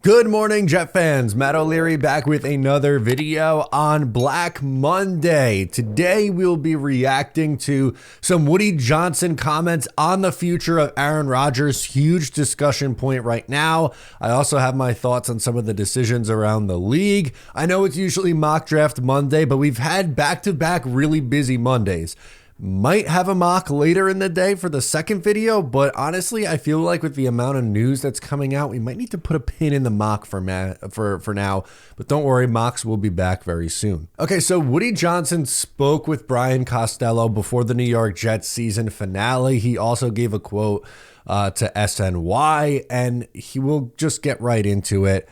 Good morning, Jet fans. Matt O'Leary back with another video on Black Monday. Today, we'll be reacting to some Woody Johnson comments on the future of Aaron Rodgers. Huge discussion point right now. I also have my thoughts on some of the decisions around the league. I know it's usually mock draft Monday, but we've had back-to-back really busy Mondays. Might have a mock later in the day for the second video, but honestly, I feel like with the amount of news that's coming out, we might need to put a pin in the mock for now. But don't worry, mocks will be back very soon. Okay, so Woody Johnson spoke with Brian Costello before the New York Jets season finale. He also gave a quote to SNY, and he will just get right into it.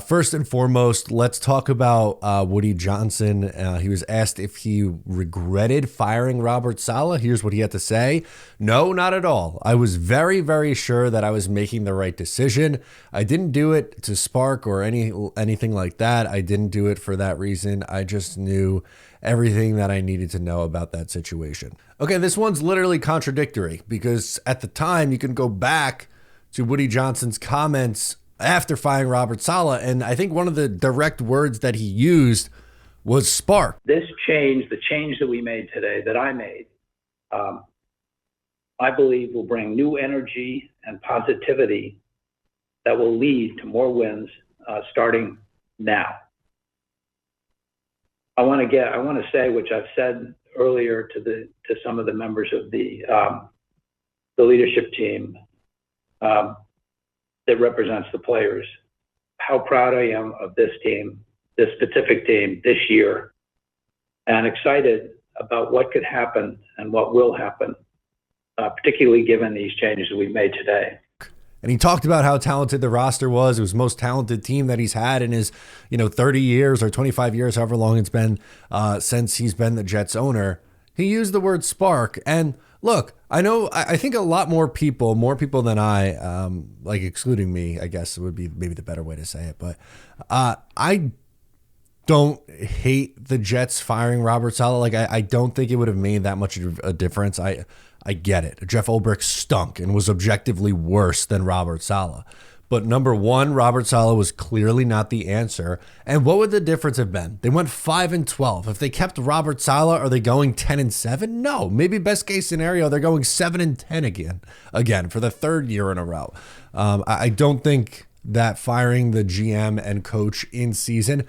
First and foremost, let's talk about Woody Johnson. He was asked if he regretted firing Robert Saleh. Here's what he had to say. No, not at all. I was very, very sure that I was making the right decision. I didn't do it to spark or anything like that. I didn't do it for that reason. I just knew everything that I needed to know about that situation. Okay, this one's literally contradictory because at the time you can go back to Woody Johnson's comments after firing Robert Saleh, and I think one of the direct words that he used was spark. This change, the change that we made today, that I made, I believe will bring new energy and positivity that will lead to more wins starting now. I want to say, which I've said earlier to some of the members of the leadership team, that represents the players, how proud I am of this team, this specific team this year, and excited about what could happen and what will happen, particularly given these changes that we've made today. And he talked about how talented the roster was. It was the most talented team that he's had in his 30 years or 25 years, however long it's been since he's been the Jets owner. He used the word spark. And look, I think a lot more people than I, like excluding me, I guess would be maybe the better way to say it. But I don't hate the Jets firing Robert Saleh. Like, I don't think it would have made that much of a difference. I get it. Jeff Ulbrich stunk and was objectively worse than Robert Saleh. But number one, Robert Saleh was clearly not the answer. And what would the difference have been? They went 5-12. If they kept Robert Saleh, are they going 10-7? No. Maybe best case scenario, they're going 7-10 again for the third year in a row. I don't think that firing the GM and coach in season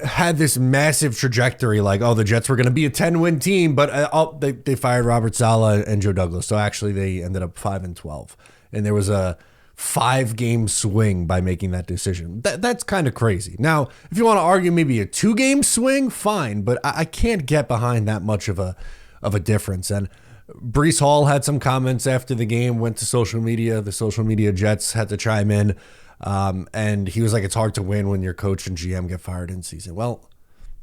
had this massive trajectory. Like, oh, the Jets were going to be a 10-win team, but they fired Robert Saleh and Joe Douglas. So actually, they ended up 5-12, and there was a 5-game swing by making that decision. That's kind of crazy. Now, if you want to argue maybe a 2-game swing, fine, but I can't get behind that much of a difference. And Breece Hall had some comments after the game, went to social media. The social media Jets had to chime in, and he was like, it's hard to win when your coach and GM get fired in season. Well,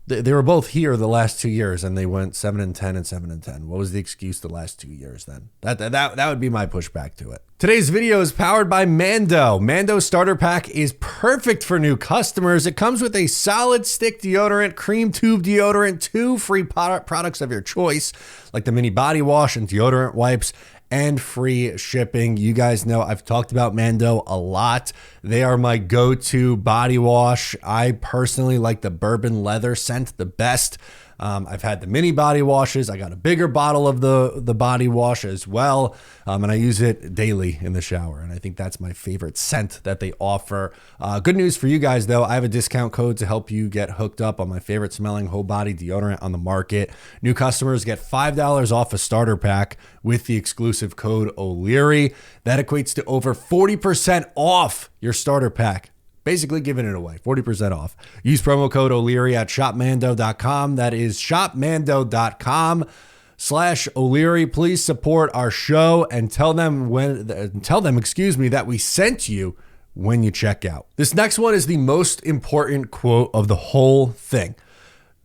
they were both here the last 2 years, and they went 7-10 and 7-10. What was the excuse the last 2 years then? That would be my pushback to it. Today's video is powered by Mando. Mando Starter Pack is perfect for new customers. It comes with a solid stick deodorant, cream tube deodorant, 2 free products of your choice, like the mini body wash and deodorant wipes, and free shipping. You guys know I've talked about Mando a lot. They are my go-to body wash. I personally like the bourbon leather scent the best. I've had the mini body washes. I got a bigger bottle of the body wash as well, and I use it daily in the shower, and I think that's my favorite scent that they offer. Good news for you guys, though. I have a discount code to help you get hooked up on my favorite smelling whole body deodorant on the market. New customers get $5 off a starter pack with the exclusive code O'Leary. That equates to over 40% off your starter pack. Basically giving it away, 40% off. Use promo code O'Leary at shopmando.com. That is shopmando.com/O'Leary. Please support our show and tell them that we sent you when you check out. This next one is the most important quote of the whole thing.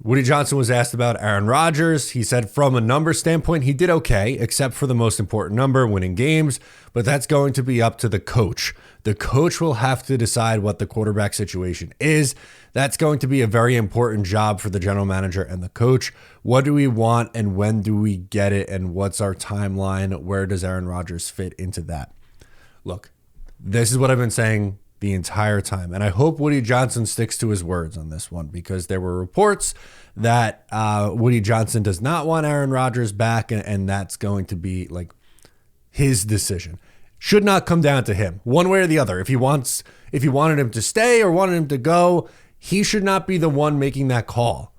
Woody Johnson was asked about Aaron Rodgers. He said from a number standpoint, he did okay, except for the most important number, winning games, but that's going to be up to the coach. The coach will have to decide what the quarterback situation is. That's going to be a very important job for the general manager and the coach. What do we want and when do we get it, and what's our timeline? Where does Aaron Rodgers fit into that? Look, this is what I've been saying the entire time. And I hope Woody Johnson sticks to his words on this one, because there were reports that Woody Johnson does not want Aaron Rodgers back, and that's going to be like his decision. Should not come down to him one way or the other. If he wanted him to stay or wanted him to go, he should not be the one making that call.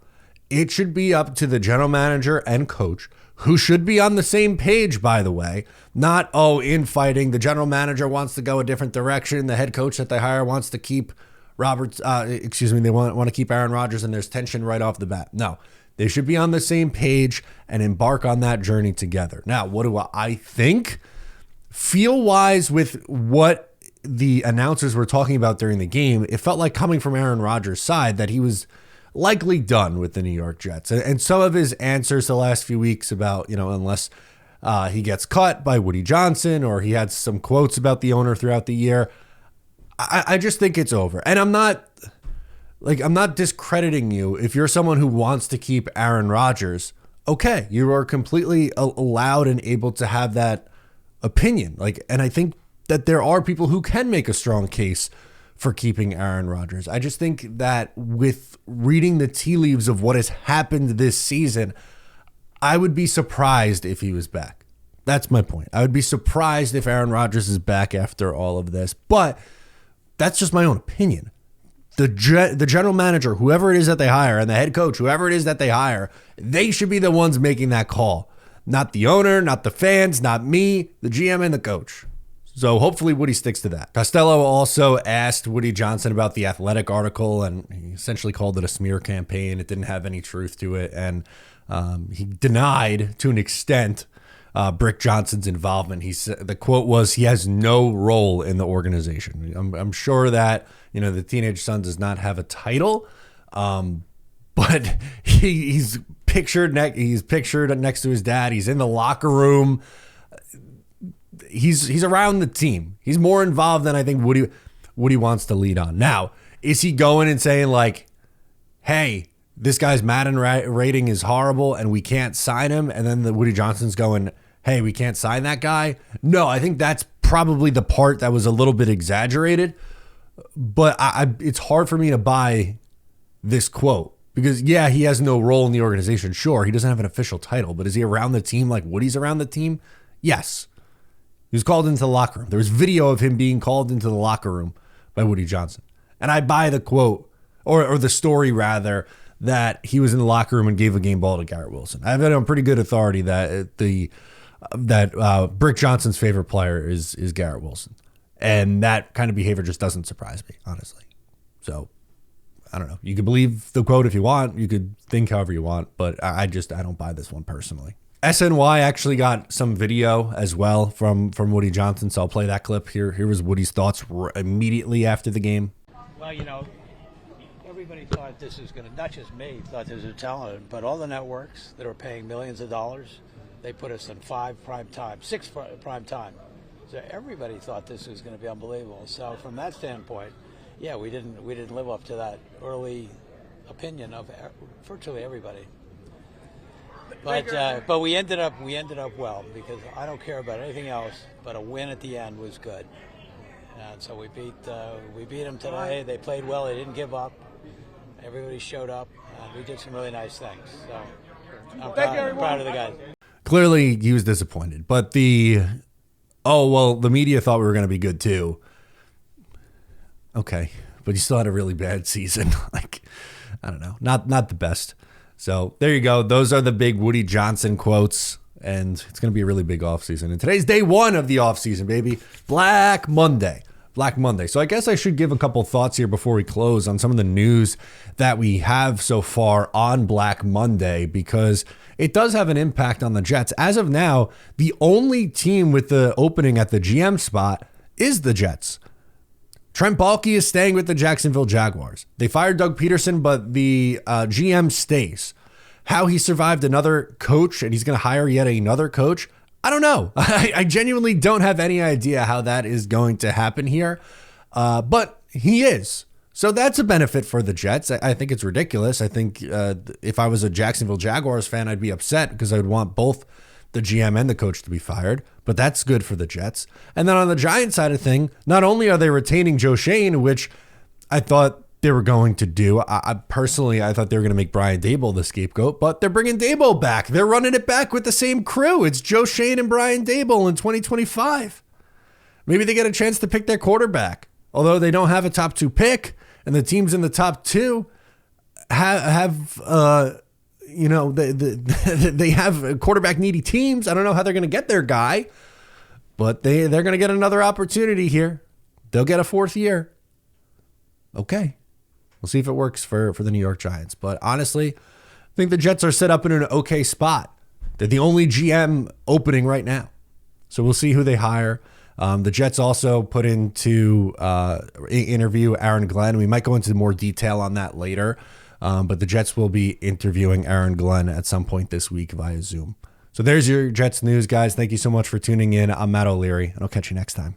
It should be up to the general manager and coach, who should be on the same page, by the way, not, infighting. The general manager wants to go a different direction. The head coach that they hire wants to keep they want to keep Aaron Rodgers, and there's tension right off the bat. No, they should be on the same page and embark on that journey together. Now, what do I think? Feel-wise, with what the announcers were talking about during the game, it felt like, coming from Aaron Rodgers' side, that he was likely done with the New York Jets. And some of his answers the last few weeks about, unless he gets cut by Woody Johnson, or he had some quotes about the owner throughout the year, I just think it's over. And I'm not discrediting you. If you're someone who wants to keep Aaron Rodgers, okay, you are completely allowed and able to have that opinion. And I think that there are people who can make a strong case for keeping Aaron Rodgers. I just think that with reading the tea leaves of what has happened this season, I would be surprised if he was back. That's my point. I would be surprised if Aaron Rodgers is back after all of this, but that's just my own opinion. The general manager, whoever it is that they hire, and the head coach, whoever it is that they hire, they should be the ones making that call. Not the owner, not the fans, not me, the GM and the coach. So hopefully Woody sticks to that. Costello also asked Woody Johnson about the Athletic article, and he essentially called it a smear campaign. It didn't have any truth to it. And he denied, to an extent, Brick Johnson's involvement. He said, the quote was, he has no role in the organization. I'm sure that, the teenage son does not have a title, but he's pictured next to his dad. He's in the locker room. He's around the team. He's more involved than I think Woody wants to lead on. Now, is he going and saying like, hey, this guy's Madden rating is horrible and we can't sign him? And then the Woody Johnson's going, hey, we can't sign that guy? No, I think that's probably the part that was a little bit exaggerated. But it's hard for me to buy this quote, because yeah, he has no role in the organization. Sure, he doesn't have an official title, but is he around the team like Woody's around the team? Yes. He was called into the locker room. There was video of him being called into the locker room by Woody Johnson. And I buy the quote, or the story rather, that he was in the locker room and gave a game ball to Garrett Wilson. I have it on pretty good authority that Brick Johnson's favorite player is Garrett Wilson. And that kind of behavior just doesn't surprise me, honestly. So, I don't know. You could believe the quote if you want. You could think however you want. But I don't buy this one personally. SNY actually got some video as well from Woody Johnson, so I'll play that clip. Here was Woody's thoughts immediately after the game. Well, everybody thought this was going to, not just me, thought this was talented, but all the networks that are paying millions of dollars, they put us in 6 prime time. So everybody thought this was going to be unbelievable. So from that standpoint, yeah, we didn't live up to that early opinion of virtually everybody. But we ended up well, because I don't care about anything else, but a win at the end was good. And so we beat them today. They played well. They didn't give up. Everybody showed up. And we did some really nice things. So I'm proud of the guys. Clearly, he was disappointed. But the media thought we were going to be good too. Okay, but you still had a really bad season. I don't know, not the best. So there you go. Those are the big Woody Johnson quotes, and it's going to be a really big offseason. And today's day one of the offseason, baby. Black Monday. So I guess I should give a couple thoughts here before we close on some of the news that we have so far on Black Monday, because it does have an impact on the Jets. As of now, the only team with the opening at the GM spot is the Jets. Trent Baalke is staying with the Jacksonville Jaguars. They fired Doug Peterson, but the GM stays. How he survived another coach and he's going to hire yet another coach, I don't know. I genuinely don't have any idea how that is going to happen here, but he is. So that's a benefit for the Jets. I think it's ridiculous. I think if I was a Jacksonville Jaguars fan, I'd be upset because I would want both the GM and the coach to be fired, but that's good for the Jets. And then on the Giants side of thing, not only are they retaining Joe Shane, which I thought they were going to do. I personally, I thought they were going to make Brian Daboll the scapegoat, but they're bringing Daboll back. They're running it back with the same crew. It's Joe Shane and Brian Daboll in 2025. Maybe they get a chance to pick their quarterback. Although they don't have a top 2 pick, and the teams in the top 2 have they have quarterback needy teams. I don't know how they're going to get their guy, but they're going to get another opportunity here. They'll get a 4th year. Okay. We'll see if it works for the New York Giants. But honestly, I think the Jets are set up in an okay spot. They're the only GM opening right now. So we'll see who they hire. The Jets also put into interview Aaron Glenn. We might go into more detail on that later. But the Jets will be interviewing Aaron Glenn at some point this week via Zoom. So there's your Jets news, guys. Thank you so much for tuning in. I'm Matt O'Leary, and I'll catch you next time.